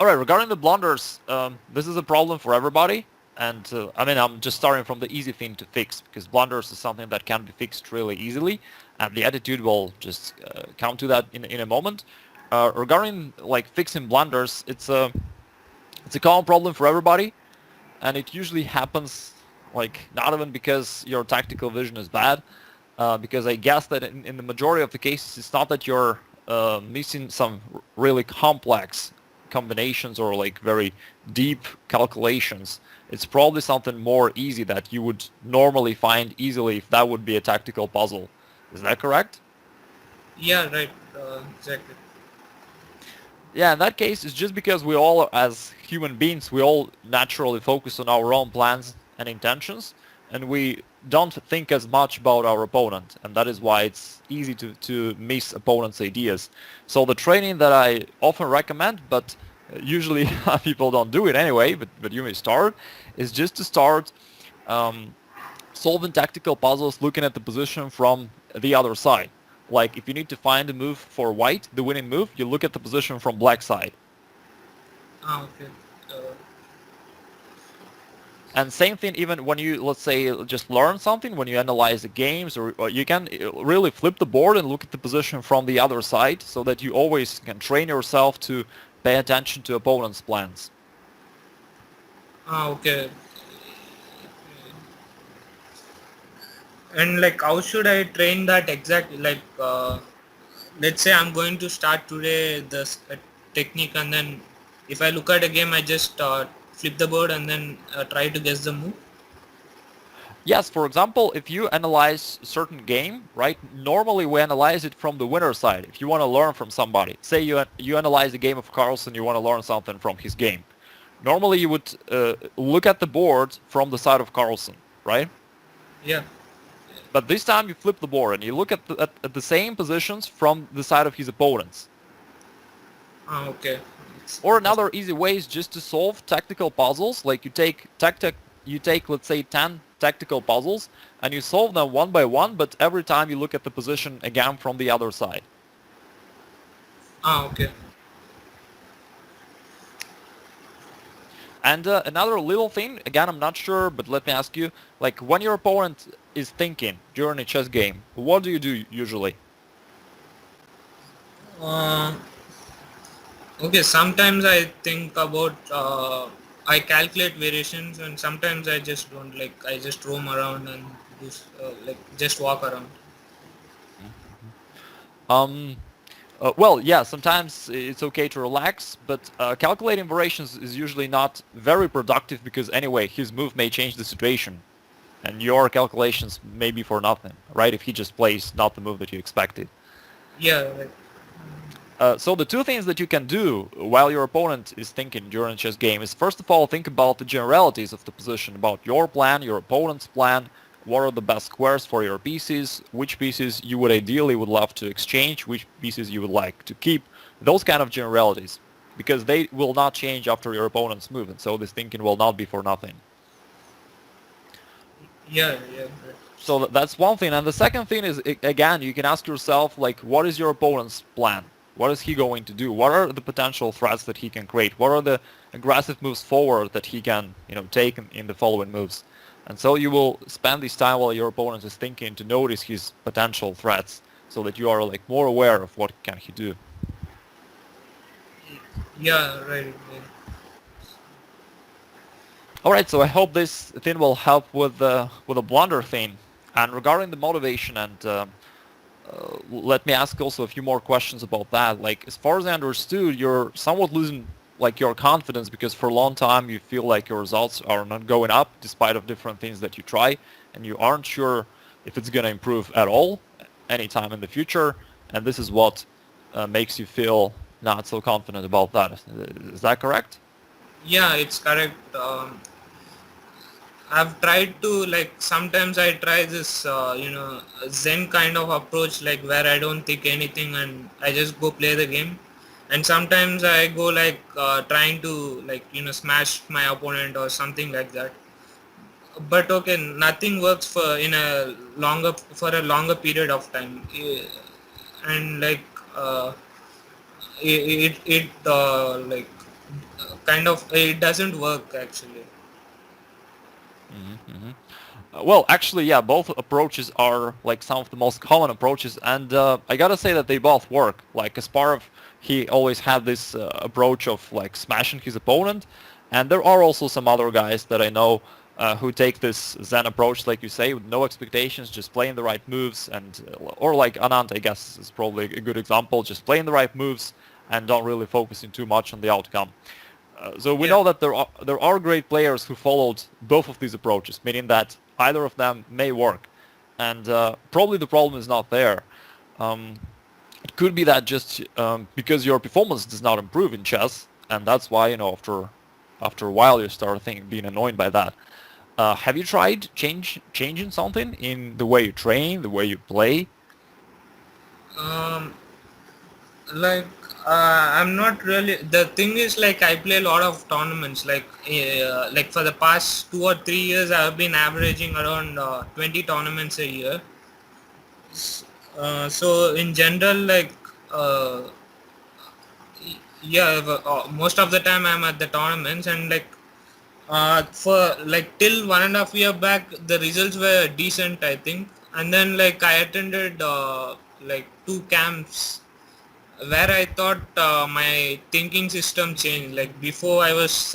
All right, regarding the blunders, this is a problem for everybody. And I mean, I'm just starting from the easy thing to fix because blunders is something that can be fixed really easily, and the attitude will just come to that in a moment. Regarding like fixing blunders, it's a common problem for everybody, and it usually happens like not even because your tactical vision is bad, because I guess that in the majority of the cases, it's not that you're missing some really complex combinations or like very deep calculations. It's probably something more easy that you would normally find easily if that would be a tactical puzzle. Is that correct? Yeah, right. Exactly. Yeah, in that case, it's just because we all, as human beings, we all naturally focus on our own plans and intentions, and we don't think as much about our opponent, and that is why it's easy to miss opponent's ideas. So the training that I often recommend, but usually people don't do it anyway, but you may start, is just to start um, solving tactical puzzles looking at the position from the other side. Like if you need to find a move for white, the winning move, you look at the position from black side. Okay. Uh, And same thing even when you, let's say, just learn something, when you analyze the games, or you can really flip the board and look at the position from the other side so that you always can train yourself to pay attention to opponent's plans. okay. And like, how should I train that exactly? Like, let's say I'm going to start today this technique, and then if I look at a game, I just flip the board and then try to guess the move. Yes, for example, if you analyze a certain game, right, normally we analyze it from the winner side. If you want to learn from somebody, say you analyze the game of Carlsen, you want to learn something from his game. Normally you would look at the board from the side of Carlsen, right? Yeah. But this time you flip the board and you look at the same positions from the side of his opponents. Okay. Or another easy way is just to solve tactical puzzles. Like you take let's say 10 tactical puzzles and you solve them one by one, but every time you look at the position again from the other side. Okay. And another little thing, again, I'm not sure, but let me ask you, like when your opponent is thinking during a chess game, what do you do usually? Uh, okay. Sometimes I think about. I calculate variations, and sometimes I just don't. Like, I just roam around and just like just walk around. Um, well, yeah, sometimes it's okay to relax, but calculating variations is usually not very productive because anyway, his move may change the situation, and your calculations may be for nothing, right? If he just plays not the move that you expected. Yeah. Right. So the two things that you can do while your opponent is thinking during a chess game is first of all think about the generalities of the position, about your plan, your opponent's plan, what are the best squares for your pieces, which pieces you would ideally would love to exchange, which pieces you would like to keep, those kind of generalities, because they will not change after your opponent's move, and so this thinking will not be for nothing. Yeah. Yeah. Right. So that's one thing. And the second thing is, again, you can ask yourself, like, what is your opponent's plan? What is he going to do? What are the potential threats that he can create? What are the aggressive moves forward that he can, take in the following moves? And so you will spend this time while your opponent is thinking to notice his potential threats so that you are like more aware of what can he do. Yeah. Right. Right. All right, so I hope this thing will help with the blunder thing. And regarding the motivation and let me ask also a few more questions about that. Like, as far as I understood, you're somewhat losing like your confidence because for a long time you feel like your results are not going up despite of different things that you try, and you aren't sure if it's going to improve at all anytime in the future. And this is what makes you feel not so confident about that. Is that correct? Yeah. It's correct. I've tried to, like, sometimes I try this Zen kind of approach, like where I don't think anything and I just go play the game. And sometimes I go like trying to, like, smash my opponent or something like that. But okay, nothing works for a longer period of time. And like uh, it like, kind of it doesn't work actually. Well, actually, yeah, both approaches are like some of the most common approaches, and I gotta say that they both work. Like Kasparov, he always had this approach of like smashing his opponent, and there are also some other guys that I know who take this Zen approach, like you say, with no expectations, just playing the right moves, and or like Anand, I guess is probably a good example, just playing the right moves and don't really focusing too much on the outcome. So we Yeah. know that there are great players who followed both of these approaches, meaning that either of them may work, and probably the problem is not there. Um, it could be that just because your performance does not improve in chess, and that's why after a while you start being annoyed by that. Have you tried changing something in the way you train, the way you play? Um, like I'm not really. The thing is, like, I play a lot of tournaments. Like for the past 2 or 3 years, I've been averaging around 20 tournaments a year. So in general, like, uh, yeah, most of the time I'm at the tournaments, and like for like till 1.5 year back, the results were decent, I think. And then like I attended like two camps where I thought my thinking system changed. Like before, I was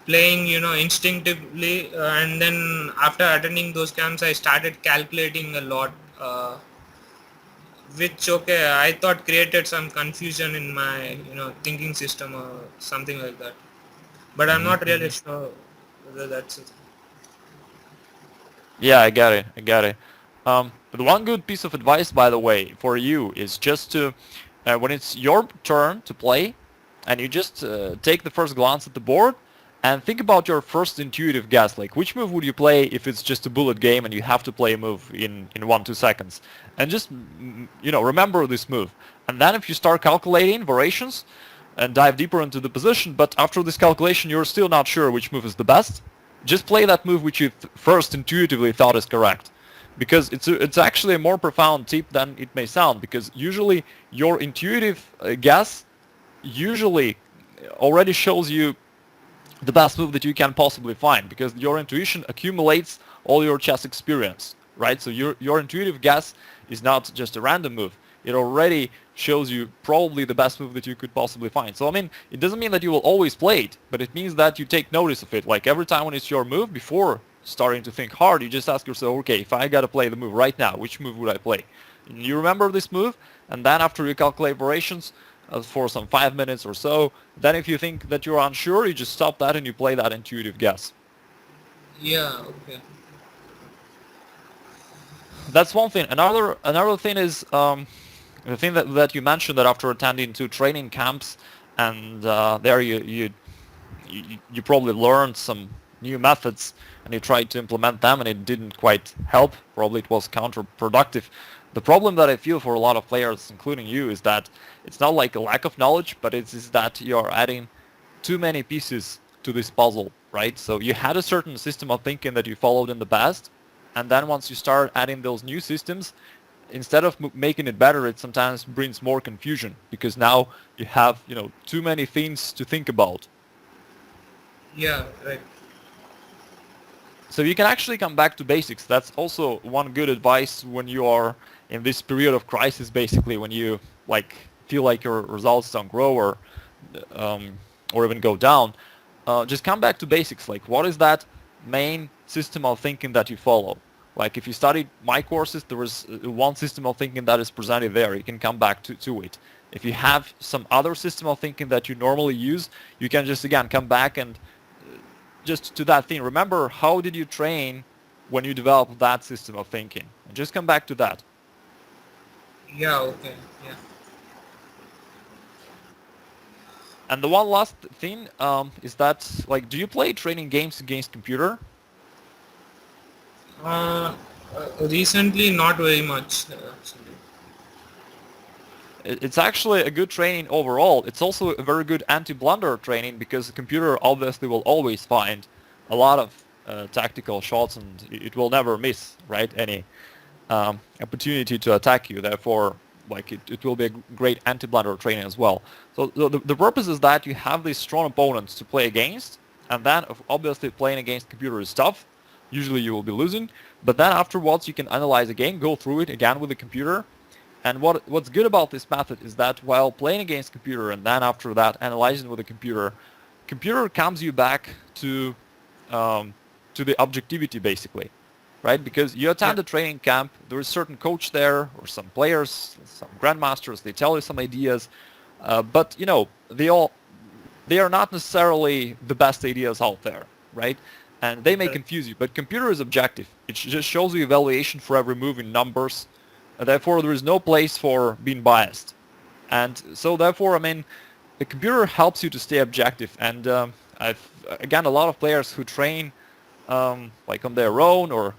playing, instinctively, and then after attending those camps, I started calculating a lot, which, okay, I thought created some confusion in my, thinking system or something like that. But I'm not really sure whether that's it. Yeah, I get it. I get it. But one good piece of advice, by the way, for you is just to, when it's your turn to play, and you just take the first glance at the board and think about your first intuitive guess. Like, which move would you play if it's just a bullet game and you have to play a move in 1-2 seconds? And just, remember this move. And then if you start calculating variations and dive deeper into the position, but after this calculation you're still not sure which move is the best, just play that move which you first intuitively thought is correct, because it's actually a more profound tip than it may sound, because usually your intuitive guess usually already shows you the best move that you can possibly find, because your intuition accumulates all your chess experience, right? So your intuitive guess is not just a random move. It already shows you probably the best move that you could possibly find. So I mean, it doesn't mean that you will always play it, but it means that you take notice of it. Like every time when it's your move, before starting to think hard, you just ask yourself, okay, if I gotta play the move right now, which move would I play? And you remember this move, and then after you calculate variations, for some 5 minutes or so. Then if you think that you're unsure, you just stop that and you play that intuitive guess. Yeah, okay. That's one thing. Another thing is the thing that you mentioned, that after attending 2 training camps, and there you probably learned some new methods and you tried to implement them and it didn't quite help. Probably it was counterproductive. The problem that I feel for a lot of players, including you, is that it's not like a lack of knowledge, but it's is that you're adding too many pieces to this puzzle, right? So you had a certain system of thinking that you followed in the past, and then once you start adding those new systems, instead of making it better, it sometimes brings more confusion, because now you have, too many things to think about. Yeah, right. So you can actually come back to basics. That's also one good advice when you are in this period of crisis, basically, when you like feel like your results don't grow um, or even go down. Just come back to basics. Like, what is that main system of thinking that you follow? Like, if you studied my courses, there was one system of thinking that is presented there. You can come back to it. If you have some other system of thinking that you normally use, you can just again come back and just to that thing. Remember, how did you train when you developed that system of thinking? And just come back to that. Yeah, okay. Yeah. And the one last thing is that, like, do you play training games against computer? Uh, Recently, not very much, actually. It's actually a good training overall. It's also a very good anti-blunder training, because the computer obviously will always find a lot of tactical shots, and it will never miss, right, any opportunity to attack you. Therefore, like it will be a great anti-blunder training as well. So the purpose is that you have these strong opponents to play against, and then obviously playing against computer is tough. Usually you will be losing, but then afterwards you can analyze again, go through it again with the computer. And what's good about this method is that while playing against computer and then after that analyzing with the computer comes you back to the objectivity basically, right? Because you attend Yeah. a training camp, there is certain coach there or some players, some grandmasters, they tell you some ideas, but you know they are not necessarily the best ideas out there, right? And they may Correct. confuse you, but computer is objective. It just shows you evaluation for every move in numbers. Therefore, there is no place for being biased. And so therefore, I mean, the computer helps you to stay objective. And I've, again, a lot of players who train like on their own or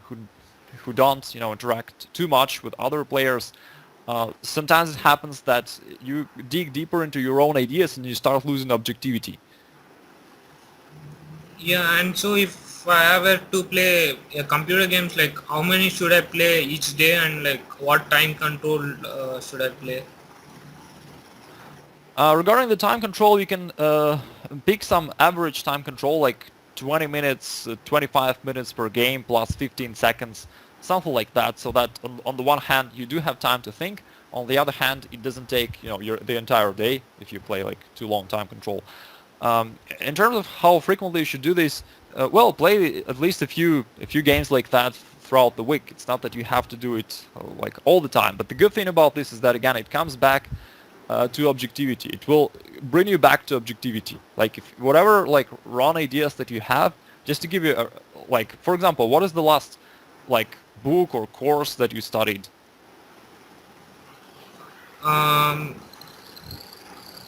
who don't, you know, interact too much with other players, sometimes it happens that you dig deeper into your own ideas and you start losing objectivity. Yeah, and so if I ever to play computer games, like how many should I play each day, and like what time control should I play? Regarding the time control, you can pick some average time control, like 20 minutes, 25 minutes per game plus 15 seconds, something like that. So that on the one hand, you do have time to think. On the other hand, it doesn't take the entire day if you play like too long time control. In terms of how frequently you should do this, well, play at least a few games like that throughout the week. It's not that you have to do it like all the time. But the good thing about this is that again, it comes back to objectivity. It will bring you back to objectivity. Like if whatever like wrong ideas that you have, just to give you a, like for example, what is the last like book or course that you studied? Um,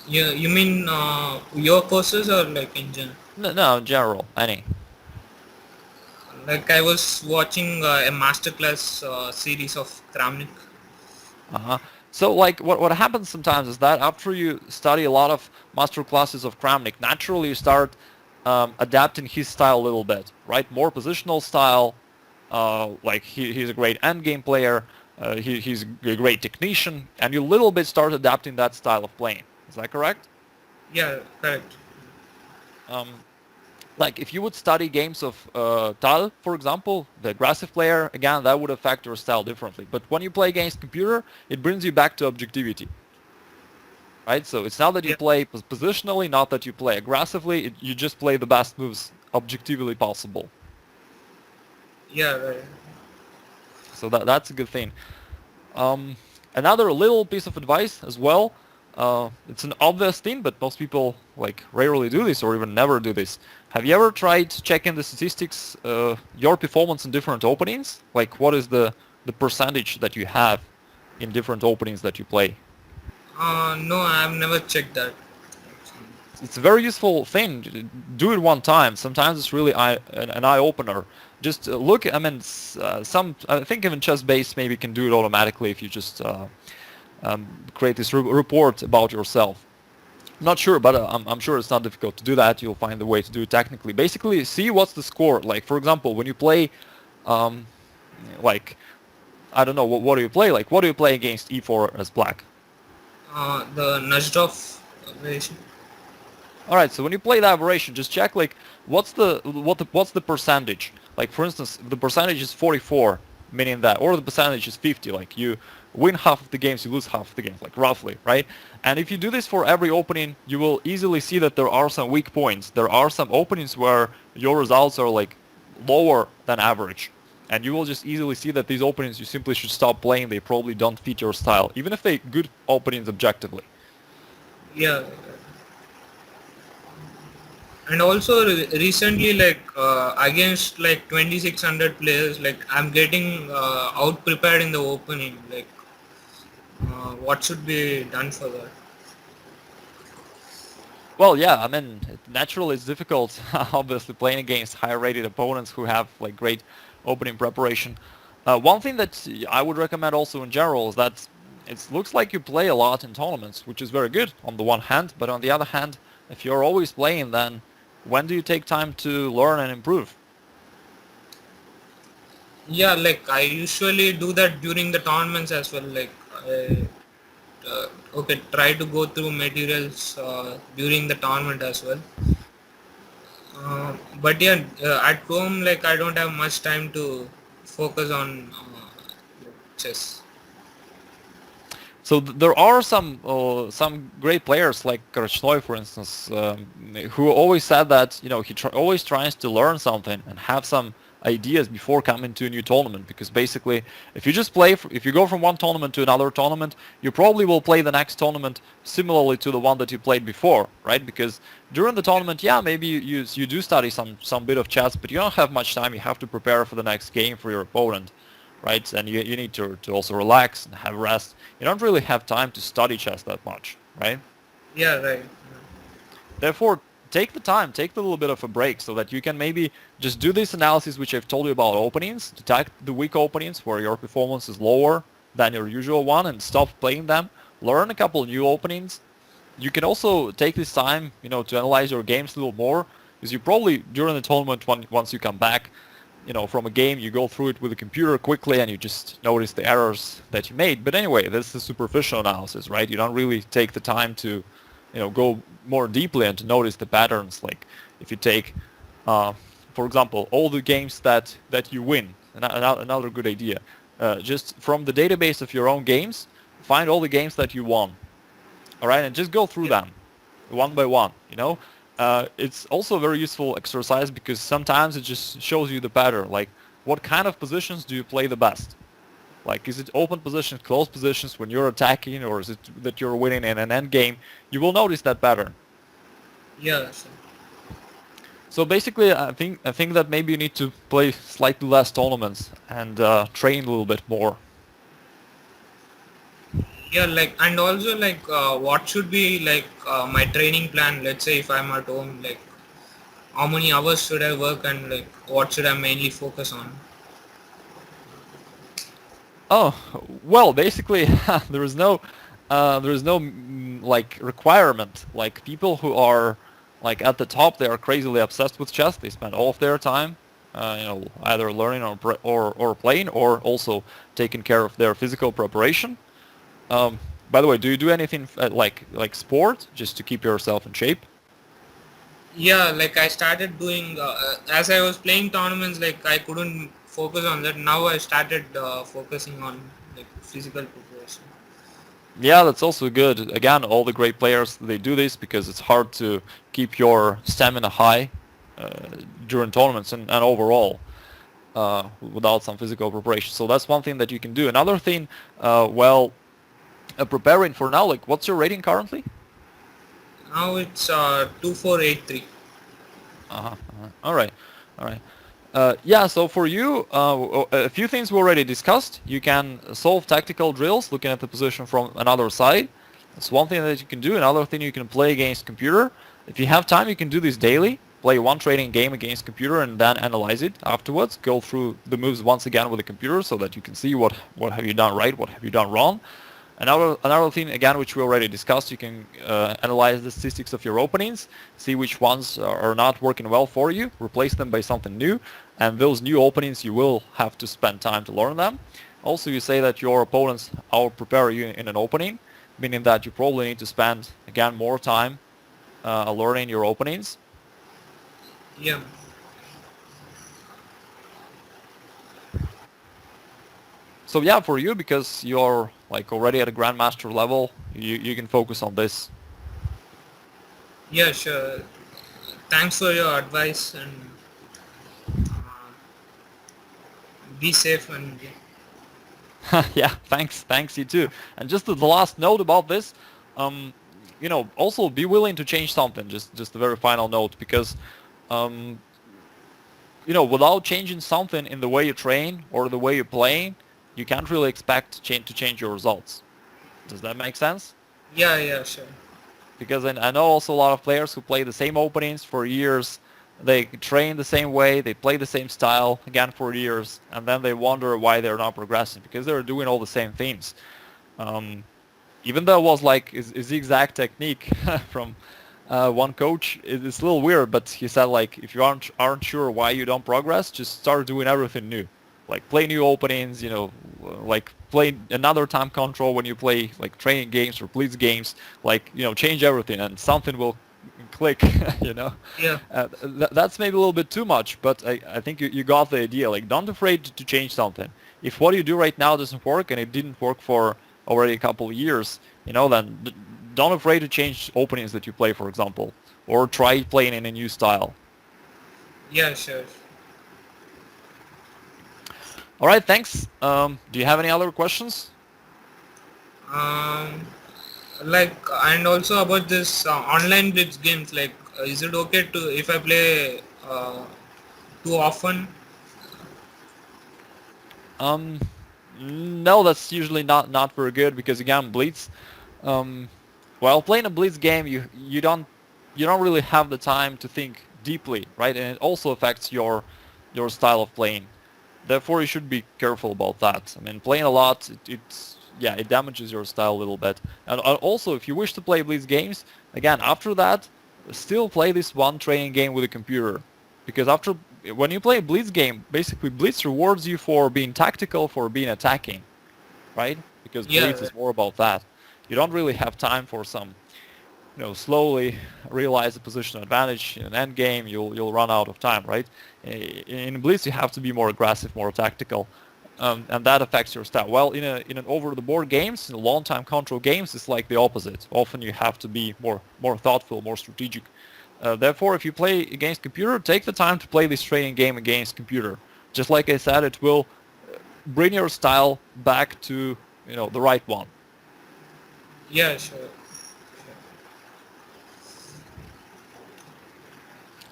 you mean your courses or like in general? No, no, in general, any. Like I was watching a masterclass series of Kramnik. Uh-huh. So like what happens sometimes is that after you study a lot of master classes of Kramnik, naturally you start adapting his style a little bit, right? More positional style. Like he's a great endgame player. He's a great technician, and you little bit start adapting that style of playing. Is that correct? Yeah, correct. Um, like if you would study games of Tal, for example, the aggressive player, again, that would affect your style differently. But when you play against computer, it brings you back to objectivity, right? So it's not that you Yeah, play positionally, not that you play aggressively, you just play the best moves objectively possible. yeah, right. So that's a good thing. Um, Another little piece of advice as well. It's an obvious thing, but most people like rarely do this or even never do this. Have you ever tried checking the statistics, your performance in different openings? Like what is the percentage that you have in different openings that you play? No, I've never checked that. It's a very useful thing. Do it one time. Sometimes it's really an eye opener. Just look. I mean, some. I think even chess base maybe can do it automatically if you just create this report about yourself. I'm not sure, but I'm sure it's not difficult to do that. You'll find the way to do it technically. Basically, see what's the score. Like for example, when you play, um, like I don't know, what do you play? Like what do you play against e4 as black? The Najdorf variation. All right, so when you play the aberration, just check like what's the percentage. Like for instance, if the percentage is 44, meaning that, or the percentage is 50, like you win half of the games, you lose half of the games, like roughly, right? And if you do this for every opening, you will easily see that there are some weak points. There are some openings where your results are like lower than average. And you will just easily see that these openings you simply should stop playing. They probably don't fit your style, even if they good openings objectively. Yeah, and also recently, like against like 2600 players, like I'm getting out prepared in the opening. Like, what should be done for that? Well, yeah, I mean, naturally it's difficult, obviously, playing against higher-rated opponents who have like great opening preparation. One thing that I would recommend also in general is that it looks like you play a lot in tournaments, which is very good on the one hand, but on the other hand, if you're always playing, then when do you take time to learn and improve? Yeah, like I usually do that during the tournaments as well. Like, okay, try to go through materials during the tournament as well. But yeah, at home, like I don't have much time to focus on chess. So there are some great players like Karchnoi, for instance, who always said that he always tries to learn something and have some ideas before coming to a new tournament. Because basically, if you just play, if you go from one tournament to another tournament, you probably will play the next tournament similarly to the one that you played before, right? Because during the tournament, yeah, maybe you do study some bit of chess, but you don't have much time. You have to prepare for the next game for your opponent, right? And you need to also relax and have rest. You don't really have time to study chess that much, right? Yeah, right. Therefore, take the time, take a little bit of a break so that you can maybe just do this analysis which I've told you about openings, detect the weak openings where your performance is lower than your usual one and stop playing them. Learn a couple new openings. You can also take this time, to analyze your games a little more because you probably, during the tournament, once you come back, from a game, you go through it with a computer quickly and you just notice the errors that you made. But anyway, this is superficial analysis, right? You don't really take the time to, go more deeply and to notice the patterns. Like if you take, for example, all the games that you win, another good idea. Just from the database of your own games, find all the games that you won. All right, and just go through Yeah, them one by one. It's also a very useful exercise because sometimes it just shows you the pattern, like what kind of positions do you play the best? Like, is it open positions, closed positions when you're attacking, or is it that you're winning in an end game? You will notice that pattern. yeah, sure. So basically, I think that maybe you need to play slightly less tournaments and train a little bit more. Yeah, like and also like what should be like my training plan? Let's say if I'm at home, like how many hours should I work and like what should I mainly focus on? Oh, well, basically, there is no like requirement. Like people who are like at the top, they are crazily obsessed with chess. They spend all of their time, either learning or playing, or also taking care of their physical preparation. Um, by the way, do you do anything like sport just to keep yourself in shape? Yeah, like I started doing as I was playing tournaments, like I couldn't focus on that. Now I started focusing on like physical preparation. Yeah, that's also good. Again, all the great players, they do this because it's hard to keep your stamina high uh, during tournaments and overall without some physical preparation. So that's one thing that you can do. Another thing, preparing for now, like what's your rating currently? Now it's 2483. Uh-huh, uh-huh. All right, all right. Yeah, so for you, a few things we already discussed. You can solve tactical drills looking at the position from another side. That's one thing that you can do. Another thing, you can play against computer. If you have time, you can do this daily. Play one trading game against computer and then analyze it afterwards. Go through the moves once again with the computer so that you can see what have you done right, what have you done wrong. Another thing, again, which we already discussed, you can analyze the statistics of your openings, see which ones are not working well for you, replace them by something new, and those new openings, you will have to spend time to learn them. Also, you say that your opponents out-prepare you in an opening, meaning that you probably need to spend, again, more time learning your openings. Yeah, So yeah, for you, because you're like already at a grandmaster level, you can focus on this. yeah, sure. Thanks for your advice and be safe and yeah. Yeah, thanks you too. And just the last note about this, um, also be willing to change something. Just a very final note, because um, without changing something in the way you train or the way you're playing, you can't really expect to change your results. Does that make sense? Yeah, yeah, sure. Because I know also a lot of players who play the same openings for years. They train the same way, they play the same style again for years, and then they wonder why they're not progressing because they're doing all the same things. Um, Even though it was like is the exact technique from one coach, it's a little weird. But he said like if you aren't sure why you don't progress, just start doing everything new, like play new openings, like play another time control when you play like training games or blitz games, like, change everything and something will click, you know. Yeah. That's maybe a little bit too much, but I think you got the idea. Like, don't afraid to change something. If what you do right now doesn't work and it didn't work for already a couple of years, then don't afraid to change openings that you play, for example, or try playing in a new style. Yeah, sure. All right, thanks. Do you have any other questions? Um, like, and also about this online blitz games, like, is it okay to if I play too often? Um, no, that's usually not very good because again, blitz. Um, while playing a blitz game, you don't really have the time to think deeply, right? And it also affects your style of playing. Therefore, you should be careful about that. I mean, playing a lot, it damages your style a little bit. And also, if you wish to play blitz games, again, after that, still play this one training game with a computer, because when you play a blitz game, basically blitz rewards you for being tactical, for being attacking, right? Because Yeah, blitz is more about that. You don't really have time for some, slowly realize the positional advantage in an end game. You'll run out of time, right? In blitz, you have to be more aggressive, more tactical, and that affects your style. Well, in an over-the-board games, in long time control games, it's like the opposite. Often you have to be more thoughtful, more strategic. Therefore, if you play against computer, take the time to play this training game against computer. Just like I said, it will bring your style back to the right one. yeah, sure.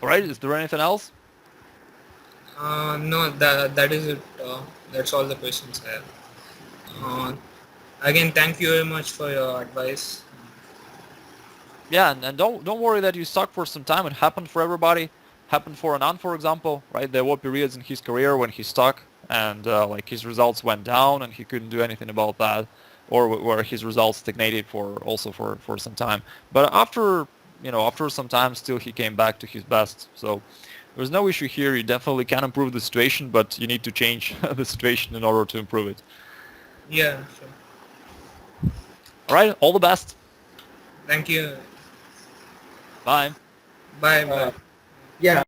All right. Is there anything else? No, that is it. That's all the questions I have. Uh, Again, thank you very much for your advice. Yeah, and don't worry that you suck for some time. It happened for everybody. Happened for Anand, for example, right? There were periods in his career when he stuck and like his results went down and he couldn't do anything about that, or where his results stagnated for some time. But after some time, still he came back to his best. So there's no issue here. You definitely can improve the situation, but you need to change the situation in order to improve it. Yeah, sure. All right, all the best. Thank you. Bye. Bye, bye. Yeah.